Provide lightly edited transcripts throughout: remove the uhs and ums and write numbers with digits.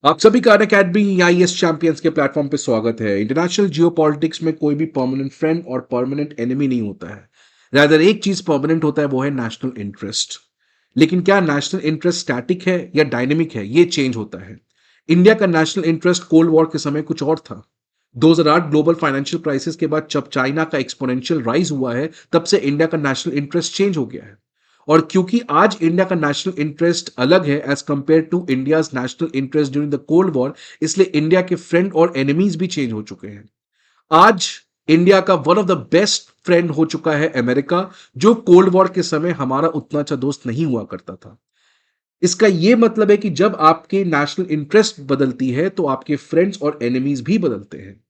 आप सभी का अनअकैडमी आईएएस चैंपियंस के प्लेटफॉर्म पे स्वागत है। इंटरनेशनल जियोपॉलिटिक्स में कोई भी परमानेंट फ्रेंड और परमानेंट एनिमी नहीं होता है। रादर एक चीज परमानेंट होता है, वो है नेशनल इंटरेस्ट। लेकिन क्या नेशनल इंटरेस्ट स्टैटिक है या डायनेमिक है, ये चेंज होता है। इंडिया का नेशनल इंटरेस्ट कोल्ड वॉर के समय कुछ और था। 2008 ग्लोबल फाइनेंशियल क्राइसिस के बाद जब चाइना का एक्सपोनेंशियल राइज हुआ है, तब से इंडिया का नेशनल इंटरेस्ट चेंज हो गया है। और क्योंकि आज इंडिया का नेशनल इंटरेस्ट अलग है as compare to India's national interest during the cold war, इसलिए इंडिया के फ्रेंड और एनिमीज भी चेंज हो चुके हैं। आज इंडिया का one of the best friend हो चुका है अमेरिका, जो कोल्ड वॉर के समय हमारा उतना अच्छा दोस्त नहीं हुआ करता था। इसका यह मतलब है कि जब आपके नेशनल इंटरेस्ट बदलती है तो आपके फ्रेंड्स और एनिमीज भी बदलते हैं।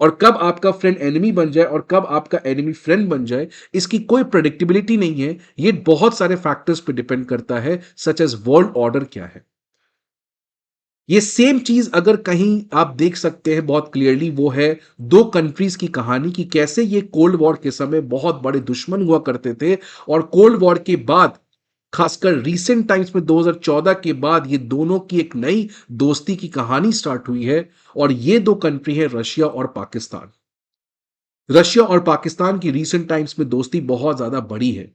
और कब आपका फ्रेंड एनिमी बन जाए और कब आपका एनिमी फ्रेंड बन जाए, इसकी कोई प्रेडिक्टेबिलिटी नहीं है। ये बहुत सारे फैक्टर्स पे डिपेंड करता है, सच एज वर्ल्ड ऑर्डर क्या है। ये सेम चीज अगर कहीं आप देख सकते हैं बहुत क्लियरली, वो है दो कंट्रीज की कहानी कि कैसे ये कोल्ड वॉर के समय बहुत बड़े दुश्मन हुआ करते थे। और कोल्ड वॉर के बाद, खासकर रीसेंट टाइम्स में 2014 के बाद, ये दोनों की एक नई दोस्ती की कहानी स्टार्ट हुई है। और ये दो कंट्री है रशिया और पाकिस्तान। रशिया और पाकिस्तान की रीसेंट टाइम्स में दोस्ती बहुत ज्यादा बड़ी है।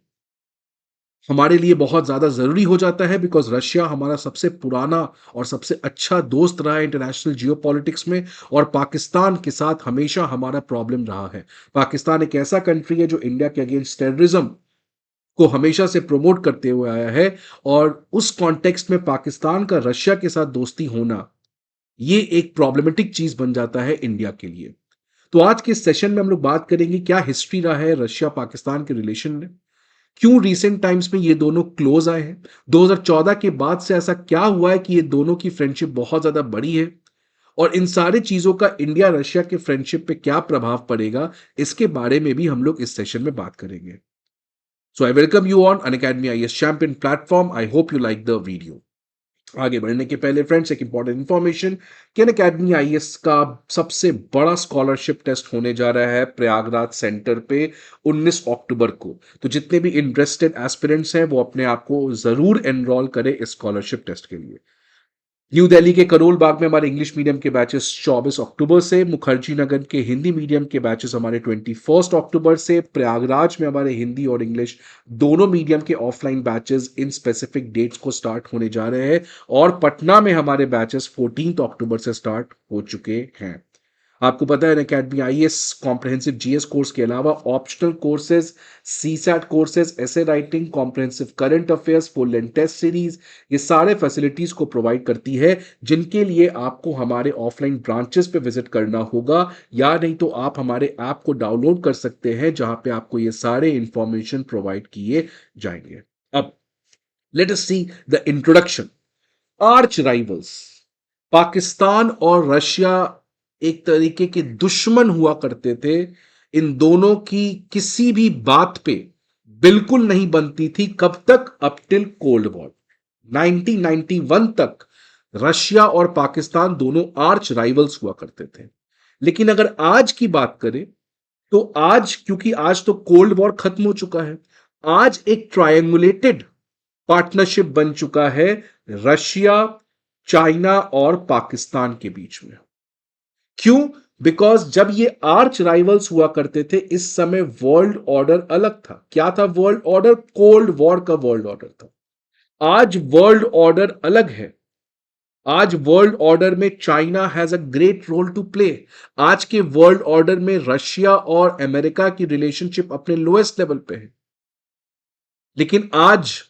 हमारे लिए बहुत ज्यादा जरूरी हो जाता है बिकॉज रशिया हमारा सबसे पुराना और सबसे अच्छा दोस्त रहा है इंटरनेशनल जियोपॉलिटिक्स में। और पाकिस्तान के साथ हमेशा हमारा प्रॉब्लम रहा है। पाकिस्तान एक ऐसा कंट्री है जो इंडिया के अगेंस्ट टेररिज्म को हमेशा से प्रमोट करते हुए आया है। और उस कॉन्टेक्स्ट में पाकिस्तान का रशिया के साथ दोस्ती होना, ये एक प्रॉब्लमेटिक चीज बन जाता है इंडिया के लिए। तो आज के सेशन में हम लोग बात करेंगे क्या हिस्ट्री रहा है रशिया पाकिस्तान के रिलेशन में, क्यों रीसेंट टाइम्स में ये दोनों क्लोज आए हैं, 2014 के बाद से ऐसा क्या हुआ है कि ये दोनों की फ्रेंडशिप बहुत ज्यादा बड़ी है, और इन सारी चीजों का इंडिया रशिया के फ्रेंडशिप पे क्या प्रभाव पड़ेगा, इसके बारे में भी हम लोग इस सेशन में बात करेंगे। So I welcome you on Unacademy IAS champion platform. I hope you like the video. आगे बढ़ने के पहले फ्रेंड्स, एक इंपॉर्टेंट इन्फॉर्मेशन कि अनअकैडमी आईएएस का सबसे बड़ा स्कॉलरशिप टेस्ट होने जा रहा है प्रयागराज सेंटर पे 19 अक्टूबर को। तो जितने भी इंटरेस्टेड एस्पिरेंट्स हैं वो अपने आप को जरूर एनरोल करें इस स्कॉलरशिप टेस्ट के लिए। न्यू दिल्ली के करोल बाग में हमारे इंग्लिश मीडियम के बैचेस 24 अक्टूबर से, मुखर्जी नगर के हिंदी मीडियम के बैचेस हमारे 21 अक्टूबर से, प्रयागराज में हमारे हिंदी और इंग्लिश दोनों मीडियम के offline batches in specific dates को स्टार्ट होने जा रहे हैं। और पटना में हमारे बैचेस 14 अक्टूबर से स्टार्ट हो चुके हैं। आपको पता है academy IAS comprehensive GS course के अलावा optional courses, CSAT courses, essay writing, comprehensive current affairs, full and test series, ये सारे फैसिलिटीज को प्रोवाइड करती है, जिनके लिए आपको हमारे ऑफलाइन ब्रांचेस पे विजिट करना होगा, या नहीं तो आप हमारे ऐप को डाउनलोड कर सकते हैं जहां पे आपको ये सारे इंफॉर्मेशन प्रोवाइड किए जाएंगे। अब let us see the introduction. Arch rivals Pakistan और रशिया एक तरीके के दुश्मन हुआ करते थे। इन दोनों की किसी भी बात पे बिल्कुल नहीं बनती थी, कब तक? अप टिल कोल्ड वॉर 1991 तक रशिया और पाकिस्तान दोनों आर्च राइवल्स हुआ करते थे। लेकिन अगर आज की बात करें तो आज, क्योंकि आज तो कोल्ड वॉर खत्म हो चुका है, आज एक ट्रायंगुलेटेड पार्टनरशिप बन चुका है रशिया, चाइना और पाकिस्तान के बीच में। क्यों? बिकॉज जब ये आर्च राइवल्स हुआ करते थे, इस समय वर्ल्ड ऑर्डर अलग था। क्या था वर्ल्ड ऑर्डर? कोल्ड वॉर का वर्ल्ड ऑर्डर था। आज वर्ल्ड ऑर्डर अलग है। आज वर्ल्ड ऑर्डर में China has a great role to play. आज के वर्ल्ड ऑर्डर में रशिया और अमेरिका की रिलेशनशिप अपने लोएस्ट लेवल पे है। लेकिन आज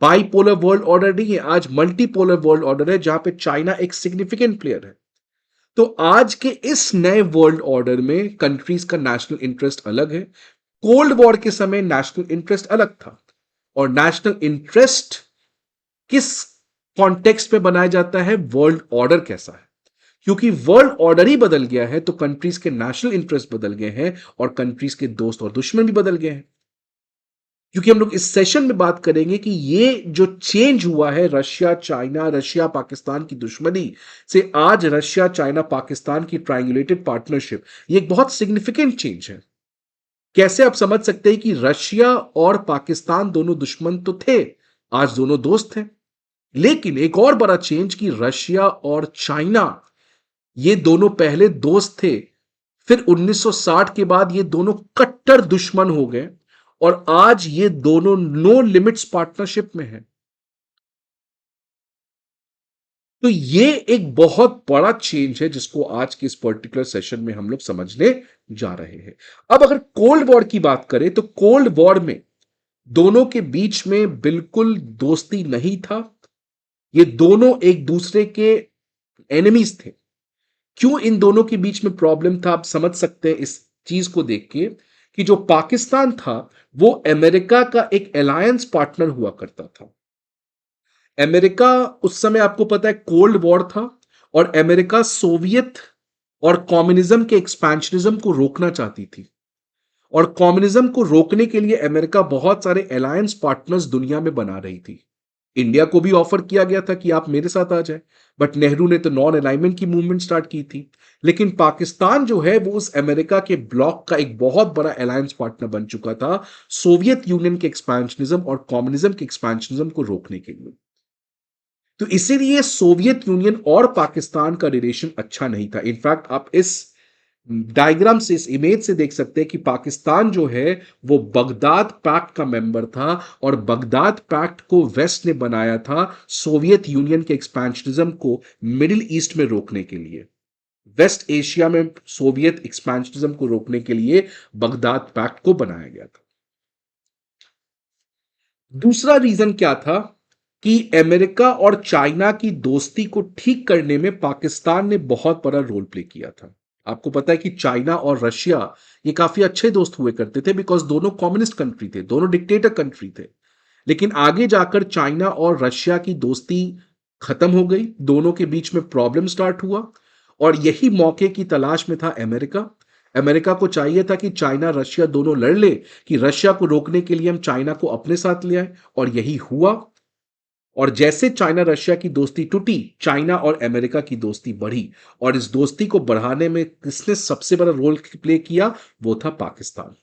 बाइपोलर वर्ल्ड ऑर्डर नहीं है, आज मल्टीपोलर वर्ल्ड ऑर्डर है जहां पे चाइना एक सिग्निफिकेंट प्लेयर है। तो आज के इस नए वर्ल्ड ऑर्डर में कंट्रीज का नेशनल इंटरेस्ट अलग है। कोल्ड वॉर के समय नेशनल इंटरेस्ट अलग था। और नेशनल इंटरेस्ट किस कॉन्टेक्स्ट में बनाया जाता है? वर्ल्ड ऑर्डर कैसा है। क्योंकि वर्ल्ड ऑर्डर ही बदल गया है तो कंट्रीज के नेशनल इंटरेस्ट बदल गए हैं और कंट्रीज के दोस्त और दुश्मन भी बदल गए हैं। क्योंकि हम लोग इस सेशन में बात करेंगे कि ये जो चेंज हुआ है रशिया चाइना, रशिया पाकिस्तान की दुश्मनी से आज रशिया चाइना पाकिस्तान की ट्रायंगुलेटेड पार्टनरशिप, ये एक बहुत सिग्निफिकेंट चेंज है। कैसे आप समझ सकते हैं कि रशिया और पाकिस्तान दोनों दुश्मन तो थे, आज दोनों दोस्त हैं। लेकिन एक और बड़ा चेंज कि रशिया और चाइना ये दोनों पहले दोस्त थे, फिर 1960 के बाद ये दोनों कट्टर दुश्मन हो गए और आज ये दोनों नो लिमिट्स पार्टनरशिप में हैं। तो ये एक बहुत बड़ा चेंज है जिसको आज के इस पर्टिकुलर सेशन में हम लोग समझने जा रहे हैं। अब अगर कोल्ड वॉर की बात करें तो कोल्ड वॉर में दोनों के बीच में बिल्कुल दोस्ती नहीं था। ये दोनों एक दूसरे के एनिमीज थे। क्यों इन दोनों के बीच में प्रॉब्लम था, आप समझ सकते हैं इस चीज को देख के कि जो पाकिस्तान था वो अमेरिका का एक अलायंस पार्टनर हुआ करता था। अमेरिका उस समय आपको पता है कोल्ड वॉर था और अमेरिका सोवियत और कम्युनिज्म के एक्सपेंशनिज्म को रोकना चाहती थी। और कम्युनिज्म को रोकने के लिए अमेरिका बहुत सारे अलायंस पार्टनर्स दुनिया में बना रही थी। इंडिया को भी ऑफर किया गया था कि आप मेरे साथ आ जाए, बट नेहरू ने तो नॉन अलाइनमेंट की मूवमेंट स्टार्ट की थी। लेकिन पाकिस्तान जो है वो उस अमेरिका के ब्लॉक का एक बहुत बड़ा अलायंस पार्टनर बन चुका था सोवियत यूनियन के एक्सपेंशनिज्म और कम्युनिज्म के एक्सपेंशनिज्म को रोकने के लिए। तो इसीलिए सोवियत यूनियन और पाकिस्तान का रिलेशन अच्छा नहीं था। इनफैक्ट आप इस डायग्राम से, इस इमेज से देख सकते हैं कि पाकिस्तान जो है वो बगदाद पैक्ट का मेंबर था और बगदाद पैक्ट को वेस्ट ने बनाया था सोवियत यूनियन के एक्सपेंशनिज्म को मिडिल ईस्ट में रोकने के लिए। वेस्ट एशिया में सोवियत एक्सपेंशनिज्म को रोकने के लिए बगदाद पैक्ट को बनाया गया था। दूसरा रीजन क्या था कि अमेरिका और चाइना की दोस्ती को ठीक करने में पाकिस्तान ने बहुत बड़ा रोल प्ले किया था। आपको पता है कि चाइना और रशिया ये काफी अच्छे दोस्त हुए करते थे बिकॉज दोनों कम्युनिस्ट कंट्री थे, दोनों डिक्टेटर कंट्री थे। लेकिन आगे जाकर चाइना और रशिया की दोस्ती खत्म हो गई, दोनों के बीच में प्रॉब्लम स्टार्ट हुआ और यही मौके की तलाश में था अमेरिका। अमेरिका को चाहिए था कि चाइना रशिया दोनों लड़ ले, कि रशिया को रोकने के लिए हम चाइना को अपने साथ ले आए, और यही हुआ। और जैसे चाइना रशिया की दोस्ती टूटी, चाइना और अमेरिका की दोस्ती बढ़ी और इस दोस्ती को बढ़ाने में किसने सबसे बड़ा रोल प्ले किया, वो था पाकिस्तान।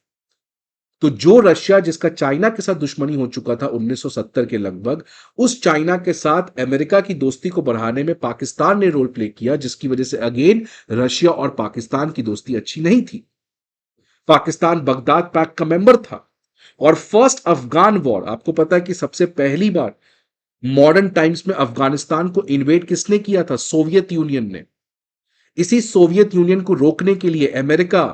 तो जो रशिया जिसका चाइना के साथ दुश्मनी हो चुका था 1970 के लगभग, उस चाइना के साथ अमेरिका की दोस्ती को बढ़ाने में पाकिस्तान ने रोल प्ले किया, जिसकी वजह से अगेन रशिया और पाकिस्तान की दोस्ती अच्छी नहीं थी। पाकिस्तान बगदाद पैक्ट का मेंबर था और फर्स्ट अफगान वॉर, आपको पता है कि सबसे पहली बार मॉडर्न टाइम्स में अफगानिस्तान को इन्वेड किसने किया था, सोवियत यूनियन ने। इसी सोवियत यूनियन को रोकने के लिए अमेरिका,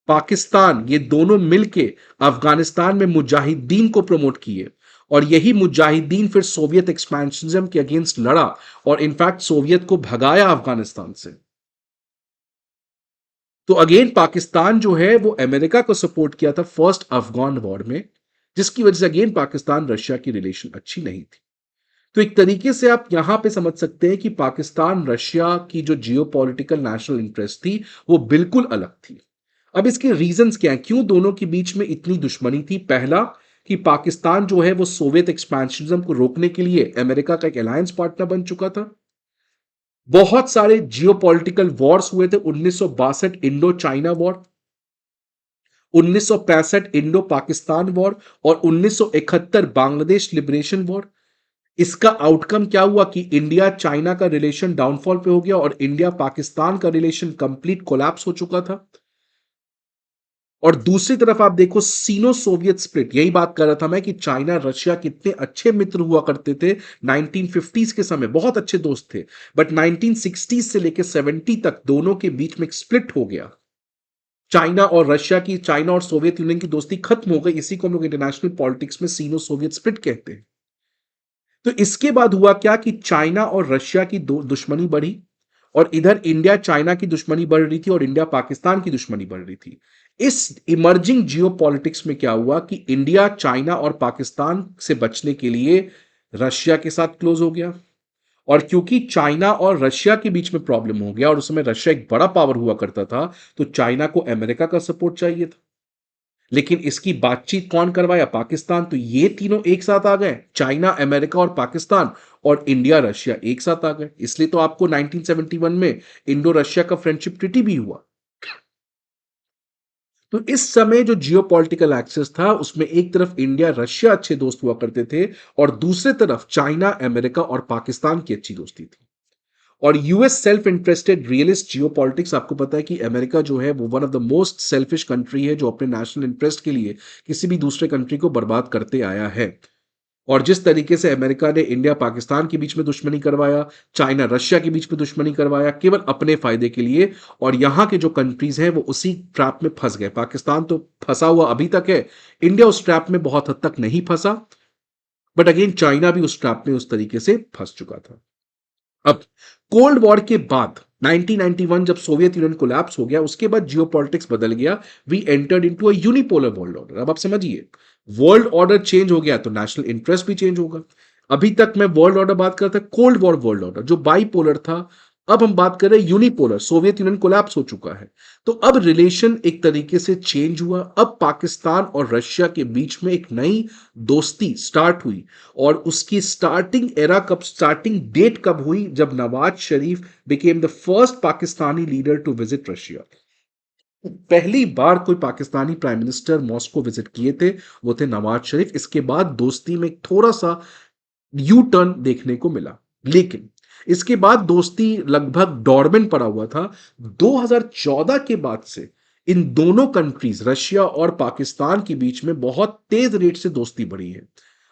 पाकिस्तान ये दोनों मिलके अफगानिस्तान में मुजाहिदीन को प्रमोट किए और यही मुजाहिदीन फिर सोवियत एक्सपेंशनिज्म के अगेंस्ट लड़ा और इनफैक्ट सोवियत को भगाया अफगानिस्तान से। तो अगेन पाकिस्तान जो है वो अमेरिका को सपोर्ट किया था फर्स्ट अफगान वॉर में, जिसकी वजह से अगेन पाकिस्तान रशिया की रिलेशन अच्छी नहीं थी। तो एक तरीके से आप यहां पे समझ सकते हैं कि पाकिस्तान रशिया की जो जियोपॉलिटिकल नेशनल इंटरेस्ट थी वो बिल्कुल अलग थी। अब इसके रीजंस क्या हैं, क्यों दोनों के बीच में इतनी दुश्मनी थी। पहला कि पाकिस्तान जो है वो सोवियत एक्सपेंशनिज्म को रोकने के लिए अमेरिका का एक अलायंस पार्टनर बन चुका था। बहुत सारे जियोपॉलिटिकल वॉर्स हुए थे, 1962 Indo China war, 1965 Indo Pakistan war और 1971 बांग्लादेश लिबरेशन वॉर। इसका आउटकम क्या हुआ कि इंडिया चाइना का रिलेशन डाउनफॉल पे हो गया और इंडिया पाकिस्तान का रिलेशन कंप्लीट कोलैप्स हो चुका था। और दूसरी तरफ आप देखो सीनो सोवियत स्प्लिट, यही बात कर रहा था मैं कि चाइना रशिया कितने अच्छे मित्र हुआ करते थे 1950s के समय, बहुत अच्छे दोस्त थे। बट 1960s से लेकर 70 तक दोनों के बीच में एक स्प्लिट हो गया। चाइना और रशिया की, चाइना और सोवियत यूनियन की दोस्ती खत्म हो गई। इसी को हम लोग इंटरनेशनल पॉलिटिक्स में सीनो सोवियत स्प्लिट कहते हैं। तो इसके बाद हुआ क्या कि चाइना और रशिया की दुश्मनी बढ़ी और इधर इंडिया चाइना की दुश्मनी बढ़ रही थी और इंडिया पाकिस्तान की दुश्मनी बढ़ रही थी। इस इमर्जिंग जियोपॉलिटिक्स में क्या हुआ कि इंडिया चाइना और पाकिस्तान से बचने के लिए रशिया के साथ क्लोज हो गया। और क्योंकि चाइना और रशिया के बीच में प्रॉब्लम हो गया और उस समय रशिया एक बड़ा पावर हुआ करता था, तो चाइना को अमेरिका का सपोर्ट चाहिए था। लेकिन इसकी बातचीत कौन करवाया, पाकिस्तान। तो ये तीनों एक साथ आ गए, चाइना अमेरिका और पाकिस्तान, और इंडिया रशिया एक साथ आ गए। इसलिए तो आपको 1971 में इंडो रशिया का फ्रेंडशिप ट्रीटी भी हुआ। तो इस समय जो जियोपॉलिटिकल एक्सेस था उसमें एक तरफ इंडिया रशिया अच्छे दोस्त हुआ करते थे और दूसरे तरफ चाइना अमेरिका और पाकिस्तान की अच्छी दोस्ती थी। और US self interested realist geopolitics, आपको पता है कि अमेरिका जो है वो one of the most selfish country है जो अपने नेशनल इंटरेस्ट के लिए किसी भी दूसरे कंट्री को बर्बाद करते आया है। और जिस तरीके से अमेरिका ने इंडिया पाकिस्तान के बीच में दुश्मनी करवाया, चाइना रशिया के बीच में दुश्मनी करवाया केवल अपने फायदे के लिए, और यहां के जो कंट्रीज हैं वो उसी ट्रैप में फंस गए। पाकिस्तान तो फंसा हुआ अभी तक है, इंडिया उस ट्रैप में बहुत हद तक नहीं फंसा, बट अगेन चाइना भी उस ट्रैप में उस तरीके से फंस चुका था। अब कोल्ड वॉर के बाद 1991 जब सोवियत यूनियन कोलैप्स हो गया, उसके बाद जियोपॉलिटिक्स बदल गया। We entered into a unipolar world order. अब आप समझिए, वर्ल्ड ऑर्डर चेंज हो गया तो नेशनल इंटरेस्ट भी चेंज होगा। अभी तक मैं वर्ल्ड ऑर्डर बात करता, कोल्ड वॉर वर्ल्ड ऑर्डर जो बाइपोलर था, अब हम बात कर रहे हैं यूनिपोलर। सोवियत यूनियन कोलैप्स हो चुका है, तो अब रिलेशन एक तरीके से चेंज हुआ। अब पाकिस्तान और रशिया के बीच में एक नई दोस्ती स्टार्ट हुई। और उसकी स्टार्टिंग एरा कब, स्टार्टिंग डेट कब हुई, जब Nawaz Sharif became the first Pakistani leader to visit Russia. पहली बार कोई Pakistani prime minister Moscow visit किए थे, वो थे नवाज शरीफ। इसके बाद दोस्ती में थोड़ा सा यू टर्न देखने को मिला, लेकिन इसके बाद दोस्ती लगभग डॉर्मेंट पड़ा हुआ था। 2014 के बाद से इन दोनों कंट्रीज रशिया और पाकिस्तान के बीच में बहुत तेज रेट से दोस्ती बढ़ी है।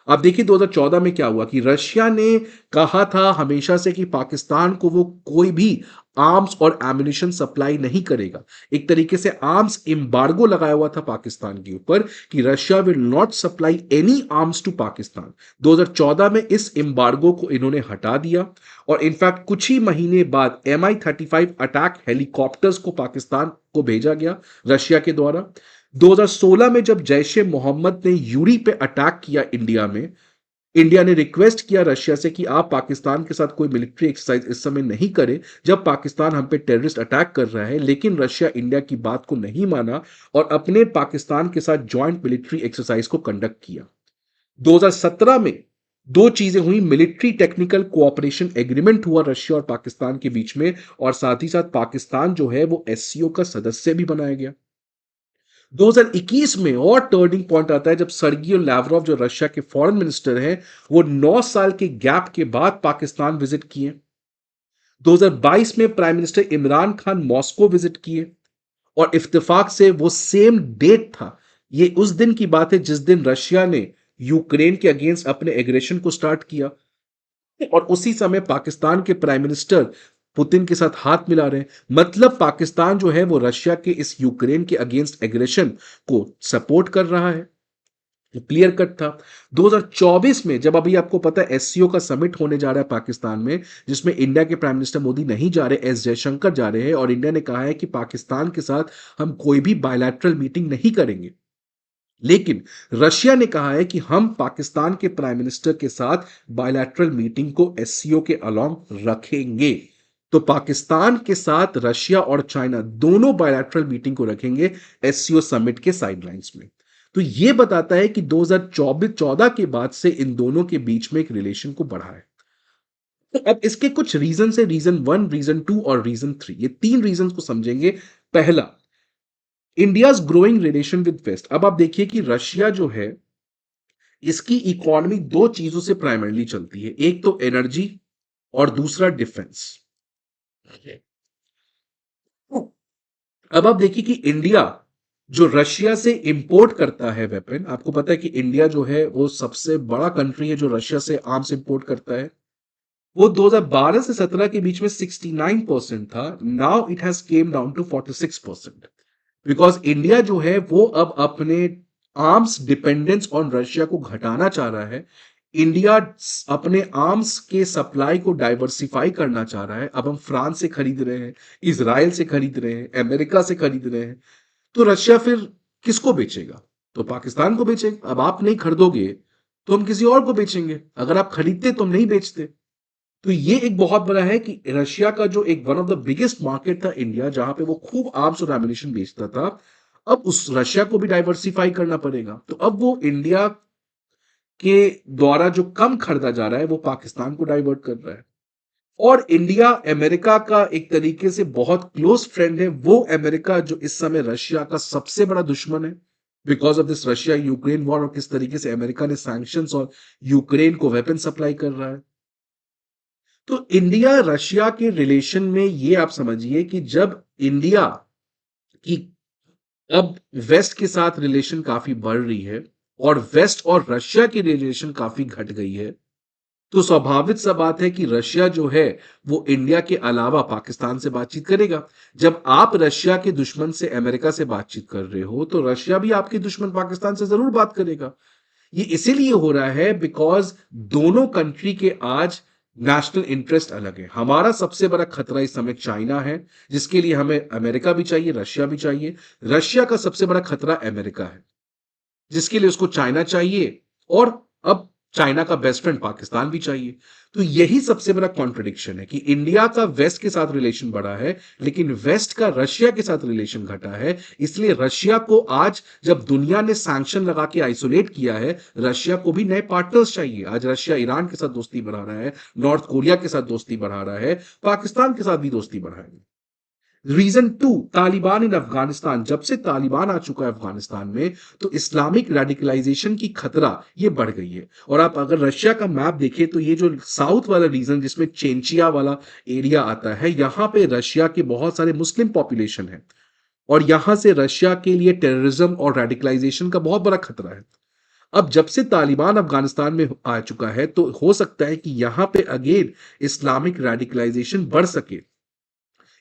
आप देखिए 2014 में क्या हुआ कि रशिया ने कहा था हमेशा से कि पाकिस्तान को वो कोई भी आर्म्स और एम्युनिशन सप्लाई नहीं करेगा। एक तरीके से आर्म्स एम्बार्गो लगाया हुआ था पाकिस्तान के ऊपर कि Russia will not supply any arms to Pakistan. 2014 में इस एम्बार्गो को इन्होंने हटा दिया और इनफैक्ट कुछ ही महीने बाद MI-35 अटैक हेलीकॉप्टर्स को पाकिस्तान को भेजा गया रशिया के द्वारा। 2016 में जब जैश ए मोहम्मद ने यूरी पे अटैक किया इंडिया में, इंडिया ने रिक्वेस्ट किया रशिया से कि आप पाकिस्तान के साथ कोई मिलिट्री एक्सरसाइज इस समय नहीं करें जब पाकिस्तान हम पे टेररिस्ट अटैक कर रहा है, लेकिन रशिया इंडिया की बात को नहीं माना और अपने पाकिस्तान के साथ ज्वाइंट मिलिट्री एक्सरसाइज को कंडक्ट किया। 2017 में दो चीजें हुई, मिलिट्री टेक्निकल कोऑपरेशन एग्रीमेंट हुआ रशिया और पाकिस्तान के बीच में, और साथ ही साथ पाकिस्तान जो है वो एससीओ का सदस्य भी बनाया गया। 2021 में और टर्निंग पॉइंट आता है जब सर्गियो लैवरोव जो रशिया के फॉरेन मिनिस्टर हैं, वो 9 साल के गैप के बाद पाकिस्तान विजिट किए। 2022 में prime minister Imran Khan Moscow visit किए और इत्तेफाक से वो सेम डेट था, ये उस दिन की बात है जिस दिन रशिया ने यूक्रेन के अगेंस्ट अपने एग्रेशन को स्टार्ट किया। और उसी समय पाकिस्तान के प्राइम मिनिस्टर पुतिन के साथ हाथ मिला रहे हैं। मतलब पाकिस्तान जो है वो रशिया के इस यूक्रेन के अगेंस्ट एग्रेशन को सपोर्ट कर रहा है, क्लियर कट था। 2024 में जब अभी आपको पता है एससीओ का समिट होने जा रहा है पाकिस्तान में, जिसमें इंडिया के प्राइम मिनिस्टर मोदी नहीं जा रहे, एस जयशंकर जा रहे हैं, और इंडिया ने कहा है कि पाकिस्तान के साथ हम कोई भी बायलैटरल मीटिंग नहीं करेंगे, लेकिन रशिया ने कहा है कि हम पाकिस्तान के प्राइम मिनिस्टर के साथ बायलैटरल मीटिंग को एससीओ के अलोंग रखेंगे। तो पाकिस्तान के साथ रशिया और चाइना दोनों बायलैटरल मीटिंग को रखेंगे एससीओ समिट के साइडलाइंस में। तो यह बताता है कि 2014 के बाद से इन दोनों के बीच में एक रिलेशन को बढ़ा है। तो अब इसके कुछ रीजन है, रीजन 1, रीजन 2 और रीजन 3, ये 3 रीजन को समझेंगे। पहला, India's growing relation with west. अब आप देखिए कि रशिया जो है इसकी इकोनॉमी दो चीजों से प्राइमरली चलती है, एक तो एनर्जी और दूसरा डिफेंस। अब आप देखिए कि इंडिया जो रशिया से इंपोर्ट करता है वेपन, आपको पता है कि इंडिया जो है वो सबसे बड़ा कंट्री है जो रशिया से आर्म्स इंपोर्ट करता है। वो 2012 से 17 के बीच में 69% था, now it has come down to 46%। Because India जो है वो अब अपने आर्म्स डिपेंडेंस ऑन रशिया को घटाना चाह रहा है। इंडिया अपने आर्म्स के सप्लाई को डाइवर्सिफाई करना चाह रहा है। अब हम फ्रांस से खरीद रहे हैं, इसराइल से खरीद रहे हैं, अमेरिका से खरीद रहे हैं, तो रशिया फिर किसको बेचेगा? तो पाकिस्तान को बेचेगा। अब आप नहीं खरीदोगे तो हम किसी और को बेचेंगे, अगर आप खरीदते तो हम नहीं बेचते। तो ये एक बहुत बड़ा है कि रशिया का जो एक one of the biggest market था इंडिया, जहां पे वो खूब आर्म्स और एम्युनिशन बेचता था, अब उस रशिया को भी डाइवर्सिफाई करना पड़ेगा। तो अब वो इंडिया के द्वारा जो कम खरीदा जा रहा है वो पाकिस्तान को डाइवर्ट कर रहा है। और इंडिया अमेरिका का एक तरीके से बहुत क्लोज फ्रेंड है। वो अमेरिका जो इस समय रशिया का सबसे बड़ा दुश्मन है, because of this Russia Ukraine war, और किस तरीके से अमेरिका ने सैंक्शंस और यूक्रेन को वेपन सप्लाई कर रहा है। तो इंडिया रशिया के रिलेशन में ये आप समझिए कि जब इंडिया की अब वेस्ट के साथ रिलेशन काफी बढ़ रही है और वेस्ट और रशिया की रिलेशन काफी घट गई है, तो स्वाभाविक सा बात है कि रशिया जो है वो इंडिया के अलावा पाकिस्तान से बातचीत करेगा। जब आप रशिया के दुश्मन से अमेरिका से बातचीत कर रहे हो तो रशिया भी आपके दुश्मन पाकिस्तान से जरूर बात करेगा। ये इसीलिए हो रहा है बिकॉज दोनों कंट्री के आज नेशनल इंटरेस्ट अलग है। हमारा सबसे बड़ा खतरा इस समय चाइना है, जिसके लिए हमें अमेरिका भी चाहिए, रशिया भी चाहिए। रशिया का सबसे बड़ा खतरा अमेरिका है, जिसके लिए उसको चाइना चाहिए, और अब चाइना का बेस्ट फ्रेंड पाकिस्तान भी चाहिए। तो यही सबसे बड़ा कॉन्ट्रडिक्शन है कि इंडिया का वेस्ट के साथ रिलेशन बढ़ा है, लेकिन वेस्ट का रशिया के साथ रिलेशन घटा है। इसलिए रशिया को आज जब दुनिया ने सैंक्शन लगा के आइसोलेट किया है, रशिया को भी नए पार्टनर्स चाहिए। आज रशिया ईरान के साथ दोस्ती बढ़ा रहा है, नॉर्थ कोरिया के साथ दोस्ती बढ़ा रहा है, पाकिस्तान के साथ भी दोस्ती बढ़ा है। रीजन टू, तालिबान इन अफगानिस्तान। जब से तालिबान आ चुका है अफगानिस्तान में, तो इस्लामिक रेडिकलाइजेशन की खतरा ये बढ़ गई है। और आप अगर रशिया का मैप देखें तो ये जो साउथ वाला रीजन जिसमें चेंचिया वाला एरिया आता है, यहां पे रशिया के बहुत सारे मुस्लिम पॉपुलेशन है, और यहां से रशिया के लिए टेररिज्म और रेडिकलाइजेशन का बहुत बड़ा खतरा है। अब जब से तालिबान अफगानिस्तान में आ चुका है, तो हो सकता है कि यहां पे अगेन इस्लामिक रेडिकलाइजेशन बढ़ सके।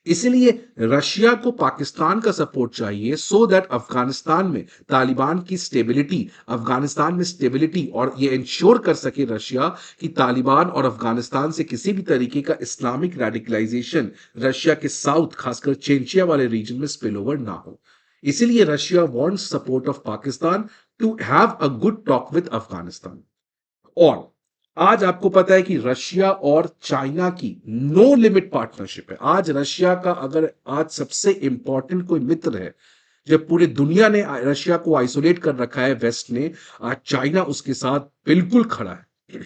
इसलिए रशिया को पाकिस्तान का सपोर्ट चाहिए, सो दैट अफगानिस्तान में तालिबान की स्टेबिलिटी, अफगानिस्तान में स्टेबिलिटी, और ये इंश्योर कर सके रशिया कि तालिबान और अफगानिस्तान से किसी भी तरीके का इस्लामिक रेडिकलाइजेशन रशिया के साउथ, खासकर चेंचिया वाले रीजन में स्पिल ओवर ना हो। इसीलिए Russia wants support of Pakistan to have a good talk with Afghanistan. और आज आपको पता है कि रशिया और चाइना की नो लिमिट पार्टनरशिप है। आज रशिया का अगर आज सबसे इंपॉर्टेंट कोई मित्र है, जब पूरे दुनिया ने रशिया को आइसोलेट कर रखा है वेस्ट ने, आज चाइना उसके साथ बिल्कुल खड़ा है।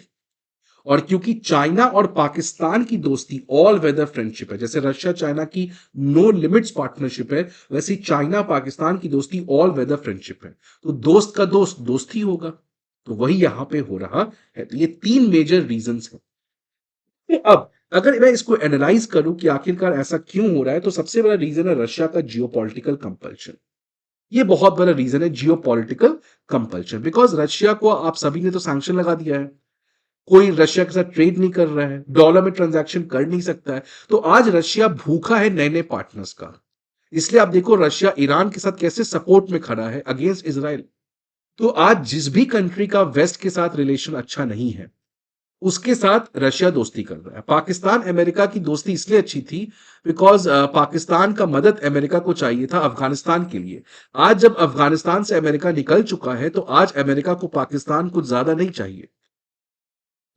और क्योंकि चाइना और पाकिस्तान की दोस्ती ऑल वेदर फ्रेंडशिप है, जैसे रशिया चाइना की नो लिमिट्स पार्टनरशिप है, वैसे चाइना पाकिस्तान की दोस्ती ऑल वेदर फ्रेंडशिप है। तो दोस्त का दोस्त दोस्त ही होगा। तो वही यहां पे हो रहा है। तो ये तीन मेजर रीजंस हैं। तो अब अगर मैं इसको एनालाइज करूं कि आखिरकार ऐसा क्यों हो रहा है, तो सबसे बड़ा रीजन है रशिया का जियोपॉलिटिकल कंपल्शन। ये बहुत बड़ा रीजन है, जियोपॉलिटिकल कंपल्शन। बिकॉज रशिया को आप सभी ने तो सैंक्शन लगा दिया है, कोई रशिया के साथ ट्रेड नहीं कर रहा है, डॉलर में ट्रांजैक्शन कर नहीं सकता है। तो आज रशिया भूखा है नए नए पार्टनर्स का। इसलिए आप देखो रशिया ईरान के साथ कैसे सपोर्ट में खड़ा है अगेंस्ट इसराइल। तो आज जिस भी कंट्री का वेस्ट के साथ रिलेशन अच्छा नहीं है, उसके साथ रशिया दोस्ती कर रहा है। पाकिस्तान अमेरिका की दोस्ती इसलिए अच्छी थी बिकॉज पाकिस्तान का मदद अमेरिका को चाहिए था अफगानिस्तान के लिए। आज जब अफगानिस्तान से अमेरिका निकल चुका है, तो आज अमेरिका को पाकिस्तान कुछ ज्यादा नहीं चाहिए।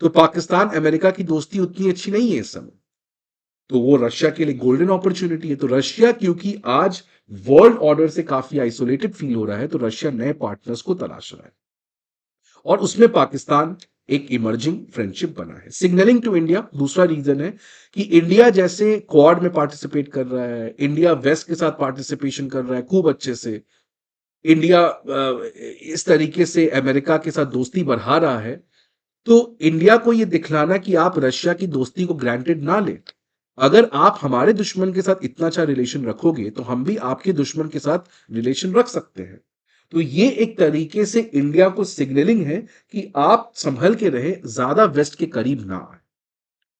तो पाकिस्तान अमेरिका की दोस्ती उतनी अच्छी नहीं है इस समय। तो वो रशिया के लिए गोल्डन अपॉर्चुनिटी है। तो रशिया क्योंकि आज वर्ल्ड ऑर्डर से काफी आइसोलेटेड फील हो रहा है, तो रशिया नए पार्टनर्स को तलाश रहा है, और उसमें पाकिस्तान एक इमर्जिंग फ्रेंडशिप बना है। सिग्नलिंग टू इंडिया दूसरा रीजन है कि इंडिया जैसे क्वाड में पार्टिसिपेट कर रहा है, इंडिया वेस्ट के साथ पार्टिसिपेशन कर रहा है खूब अच्छे से, इंडिया इस तरीके से अमेरिका के साथ दोस्ती बढ़ा रहा है। तो इंडिया को यह दिखलाना कि आप रशिया की दोस्ती को ग्रांटेड ना ले। अगर आप हमारे दुश्मन के साथ इतना अच्छा रिलेशन रखोगे, तो हम भी आपके दुश्मन के साथ रिलेशन रख सकते हैं। तो ये एक तरीके से इंडिया को सिग्नलिंग है कि आप संभल के रहे, ज्यादा वेस्ट के करीब ना आए।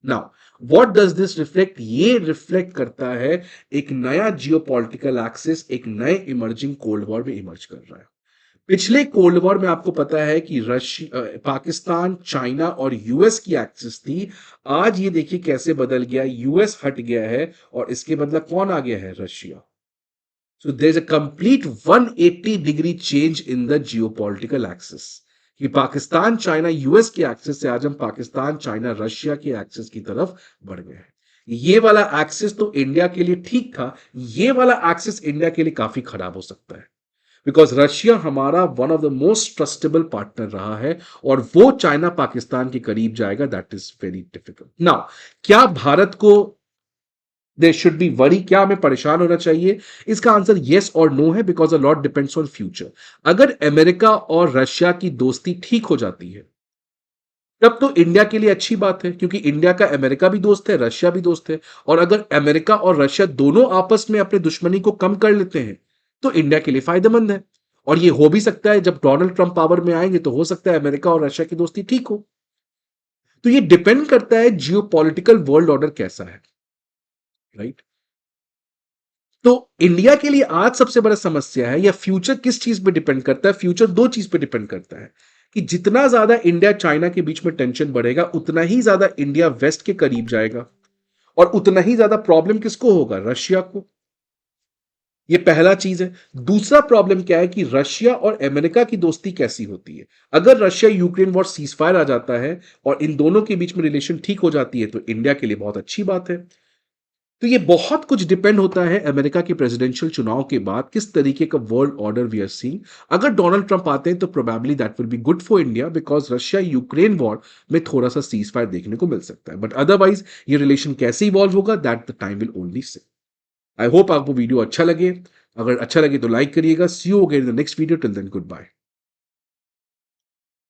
Now what does this reflect? ये रिफ्लेक्ट करता है एक नया जियोपॉलिटिकल एक्सिस, एक नए इमर्जिंग कोल्ड वॉर में इमर्ज कर रहा है। पिछले कोल्ड वॉर में आपको पता है कि रशिया, पाकिस्तान, चाइना और यूएस की एक्सिस थी। आज ये देखिए कैसे बदल गया, यूएस हट गया है और इसके बदला कौन आ गया है? Russia. So there's a complete 180-degree change in the geopolitical axis कि पाकिस्तान, चाइना, यूएस के एक्सिस से आज हम पाकिस्तान, चाइना, रशिया के एक्सिस की तरफ बढ़ गए हैं। ये वाला एक्सिस तो इंडिया के लिए ठीक था, ये वाला एक्सिस इंडिया के लिए काफी खराब हो सकता है। बिकॉज रशिया हमारा one of the most trustable partner रहा है और वो चाइना पाकिस्तान के करीब जाएगा, that is very difficult. Now क्या भारत को देयर शुड बी वरी, क्या हमें परेशान होना चाहिए? इसका आंसर येस और नो है, because a lot depends on future. अगर अमेरिका और रशिया की दोस्ती ठीक हो जाती है तब तो इंडिया के लिए अच्छी बात है, क्योंकि इंडिया का अमेरिका भी दोस्त है, रशिया भी दोस्त है। और अगर अमेरिका और रशिया दोनों आपस में अपने दुश्मनी को कम कर लेते हैं तो इंडिया के लिए फायदेमंद है। और ये हो भी सकता है, जब डोनाल्ड ट्रंप पावर में आएंगे तो हो सकता है अमेरिका और रशिया की दोस्ती ठीक हो। तो ये डिपेंड करता है जियो पॉलिटिकल वर्ल्ड ऑर्डर कैसा है, राइट? तो इंडिया के लिए आज सबसे बड़ा समस्या है, या फ्यूचर किस चीज पे डिपेंड करता है? फ्यूचर दो चीज पे डिपेंड करता है कि जितना ज्यादा इंडिया चाइना के बीच में टेंशन बढ़ेगा उतना ही ज्यादा इंडिया वेस्ट के करीब जाएगा, और उतना ही ज्यादा प्रॉब्लम किसको होगा? रशिया को। ये पहला चीज है। दूसरा प्रॉब्लम क्या है कि रशिया और अमेरिका की दोस्ती कैसी होती है? अगर Russia Ukraine war cease fire आ जाता है और इन दोनों के बीच में रिलेशन ठीक हो जाती है तो इंडिया के लिए बहुत अच्छी बात है। तो ये बहुत कुछ डिपेंड होता है अमेरिका के प्रेसिडेंशियल चुनाव के बाद किस तरीके का world order we are seeing. अगर डोनाल्ड ट्रंप आते हैं तो probably that will be good for India, because Russia Ukraine war में थोड़ा सा सीज फायर देखने को मिल सकता है। बट अदरवाइज ये रिलेशन कैसे इवॉल्व होगा, that the time will only say. I hope आपको वीडियो अच्छा लगे। अगर अच्छा लगे तो लाइक करिएगा। See you again in the next video. Till then good bye.